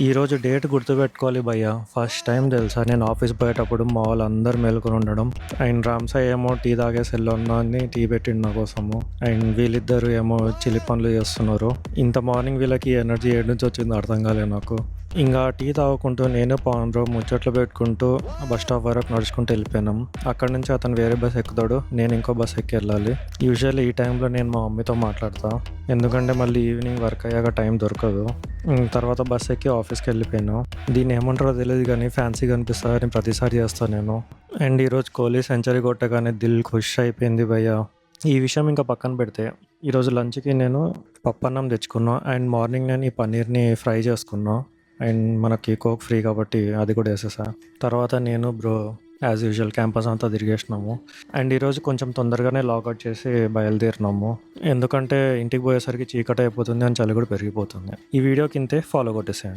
ఈరోజు డేట్ గుర్తుపెట్టుకోవాలి భయ్య. ఫస్ట్ టైం తెలుసా నేను ఆఫీస్ పోయేటప్పుడు మా వాళ్ళందరూ మేలుకొని ఉండడం. అండ్ రామ్సాయి ఏమో టీ తాగేసి వెళ్ళొన్నా అని టీ పెట్టిండు నా కోసము. అండ్ వీళ్ళిద్దరు ఏమో చిలి పనులు చేస్తున్నారు. ఇంత మార్నింగ్ వీళ్ళకి ఎనర్జీ ఏడు నుంచి వచ్చిందో అర్థం కాలేదు నాకు. ఇంకా టీ తాగుకుంటూ నేను పవన్ ముచ్చట్లు పెట్టుకుంటూ బస్ స్టాప్ వరకు నడుచుకుంటూ వెళ్ళిపోయినాం. అక్కడ నుంచి అతను వేరే బస్ ఎక్కుతాడు, నేను ఇంకో బస్ ఎక్కి వెళ్ళాలి. యూజువల్లీ ఈ టైంలో నేను మా మమ్మీతో మాట్లాడతా, ఎందుకంటే మళ్ళీ ఈవినింగ్ వర్క్ అయ్యాక టైం దొరకదు. తర్వాత బస్ ఎక్కి ఆఫీస్కి వెళ్ళిపోయాను. దీన్ని ఏమంటారో తెలియదు కానీ ఫ్యాన్సీగా అనిపిస్తుంది అని ప్రతిసారి చేస్తాను నేను. అండ్ ఈరోజు కోహ్లీ సెంచరీ కొట్టగానే దిల్ ఖుష్ అయిపోయింది భయ్య. ఈ విషయం ఇంకా పక్కన పెడితే ఈరోజు లంచ్కి నేను పప్పన్నం తెచ్చుకున్నా. అండ్ మార్నింగ్ నేను ఈ పన్నీర్ని ఫ్రై చేసుకున్నా. అండ్ మనకి కోక్ ఫ్రీ కాబట్టి అది కూడా వేసేసా. తర్వాత నేను బ్రో యాజ్ యూజువల్ క్యాంపస్ అంతా తిరిగేసినాము. అండ్ ఈరోజు కొంచెం తొందరగానే లాగౌట్ చేసి బయలుదేరినాము, ఎందుకంటే ఇంటికి పోయేసరికి చీకటి అయిపోతుంది అని చలి కూడా పెరిగిపోతుంది. ఈ వీడియోకి ఇంతే, ఫాలో కొట్టేసేయండి.